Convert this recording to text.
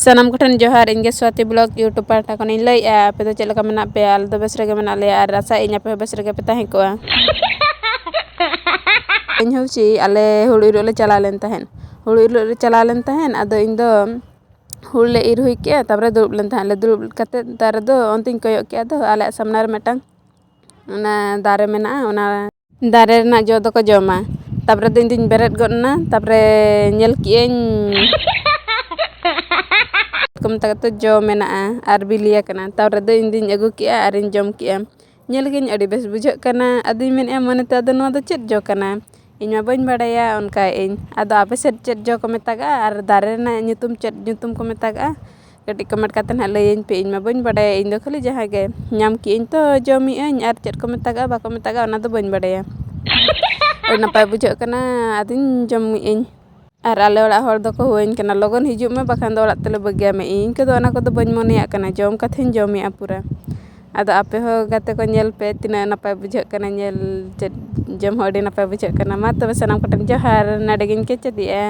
Sanam koten johar inge Swati blog YouTube parta kon in lay ape do chelaka menak pe al do besrege menak le ar asa inya pe besrege pe tahen ko ᱤᱧ ᱦᱚᱸ ᱪᱮ ᱟᱞᱮ ᱦᱩᱲᱩ ᱤᱨᱚᱜ ᱞᱮ ᱪᱟᱞᱟᱣ ᱞᱮᱱ ᱛᱟᱦᱮᱱ ᱟᱫᱚ ᱤᱧ ᱫᱚ ᱦᱩᱲᱩ ᱞᱮ ᱤᱨ ᱦᱩᱭ ᱠᱮᱜᱼᱟ ᱛᱟᱯᱚᱨᱮ ᱫᱩᱲᱩᱵ ᱞᱮᱱ ᱛᱟᱦᱮᱸ ᱞᱮ ᱫᱩᱲᱩᱵ ᱠᱟᱛᱮ ᱫᱟᱨᱮ ᱫᱚ ᱚᱱᱛᱮᱧ ᱠᱚᱭᱚᱜ ᱠᱮᱜᱼᱟ ᱫᱚ ᱟᱞᱮᱭᱟᱜ ᱥᱟᱢᱱᱟ ᱨᱮ ᱢᱤᱫᱴᱟᱝ ᱚᱱᱟ ᱫᱟᱨᱮ ᱢᱮᱱᱟᱜᱼᱟ ᱚᱱᱟ ᱫᱟᱨᱮ ᱨᱮᱱᱟᱜ ᱡᱚ ᱫᱚᱠᱚ ᱡᱚᱢᱟ ᱛᱟᱯᱚᱨᱮ ᱫᱚ ᱤᱧ ᱫᱩᱧ ᱵᱮᱨᱮᱫ ᱜᱚᱫ ᱮᱱᱟ ᱛᱟᱯᱚᱨᱮ ᱧᱮᱞ ᱠᱮᱜᱼᱟᱹᱧ ko metaga to jo mena'a ar bilia kana tawre do ᱤᱧ ᱫᱩᱧ ᱟᱹᱜᱩ ᱠᱮᱜᱼᱟ ᱟᱨᱤᱧ ᱡᱚᱢ ᱠᱮᱜᱼᱟ ᱧᱮᱞ ᱜᱤᱧ ᱟᱹᱰᱤ ᱵᱮᱥ ᱵᱩᱡᱷᱟᱹᱜ ᱠᱟᱱᱟ ᱟᱫᱚᱧ ᱢᱮᱱᱮᱜᱼᱟ ᱢᱚᱱᱮᱛᱮ ᱟᱫᱚ ᱱᱚᱣᱟ ᱫᱚ ᱪᱮᱫ ᱡᱚ ᱠᱟᱱᱟ ᱤᱧ ᱢᱟ ᱵᱟᱹᱧ ᱵᱟᱲᱟᱭᱟ ᱚᱱᱠᱟᱭᱮᱜ ᱟᱹᱧ ᱟᱫᱚ ᱟᱯᱮ ᱥᱮᱫ ᱪᱮᱫ ᱡᱚ ᱠᱚ ᱢᱮᱛᱟᱜᱼᱟ ᱟᱨ ᱫᱟᱨᱮ ᱨᱮᱱᱟᱜ ᱧᱩᱛᱩᱢ ᱪᱮᱫ ᱧᱩᱛᱩᱢ ko ᱢᱮᱛᱟᱜᱼᱟ ᱠᱟᱹᱴᱤᱡ ᱠᱚᱢᱮᱱᱴ ᱠᱟᱛᱮ ᱱᱟᱦᱟᱜ ᱞᱟᱹᱭᱟᱹᱧ ᱯᱮ ᱤᱧ ᱢᱟ ᱵᱟᱹᱧ ᱵᱟᱰᱟᱭᱟ ᱤᱧ ᱫᱚ ᱠᱷᱟᱹᱞᱤ ᱡᱟᱦᱟᱸ ᱜᱮ ᱧᱟᱢ ᱠᱮᱜᱼᱟᱹᱧ ᱛᱚ ᱡᱚᱢᱮᱜᱼᱟᱹᱧ ᱟᱨ ᱪᱮᱫ ko ᱢᱮᱛᱟᱜᱼᱟ ᱵᱟᱠᱚ ᱢᱮᱛᱟᱜᱼᱟ ᱚᱱᱟ ᱫᱚ ᱵᱟᱹᱧ ᱵᱟᱰᱟᱭᱟ ᱟᱹᱰᱤ ᱱᱟᱯᱟᱭ ᱵᱩᱡᱷᱟᱹᱜ ᱠᱟᱱᱟ ᱟᱫᱚᱧ ᱡᱚᱢᱮᱜᱼᱟᱹᱧ ᱟᱨ ᱟᱞᱮ ᱚᱲᱟᱜ ᱦᱚᱲ ᱫᱚᱠᱚ ᱦᱚᱦᱚᱣᱟᱹᱧ ᱠᱟᱱᱟ ᱞᱚᱜᱚᱱ ᱦᱤᱡᱩᱜ ᱢᱮ ᱵᱟᱠᱷᱟᱱ ᱫᱚ ᱚᱲᱟᱜ ᱛᱮᱞᱮ ᱵᱟᱹᱜᱤᱭᱟᱢᱟ ᱤᱧ ᱠᱚᱫᱚ ᱚᱱᱟ ᱠᱚᱫᱚ ᱵᱟᱹᱧ ᱢᱚᱱᱮᱭᱟᱜ ᱠᱟᱱᱟ ᱡᱚᱢ ᱠᱟᱛᱮᱧ ᱡᱚᱢᱮᱜᱼᱟ ᱯᱩᱨᱟᱹ ᱟᱫᱚ ᱟᱯᱮ ᱦᱚᱸ ᱜᱟᱛᱮ ᱠᱚ ᱧᱮᱞ ᱯᱮ ᱛᱤᱱᱟᱹᱜ ᱱᱟᱯᱟᱭ ᱵᱩᱡᱷᱟᱹᱜ ᱠᱟᱱᱟ ᱧᱮᱞ ᱪᱮᱫ ᱡᱚᱢ ᱦᱚᱸ ᱟᱹᱰᱤ ᱱᱟᱯᱟᱭ ᱵᱩᱡᱷᱟᱹᱜ ᱠᱟᱱᱟ ᱢᱟ ᱛᱚᱵᱮ ᱥᱟᱱᱟᱢ ᱠᱚᱴᱷᱮᱱ ᱡᱚᱦᱟᱨ ᱱᱚᱰᱮ ᱜᱤᱧ ᱠᱮᱪᱮᱫᱮᱜᱼᱟ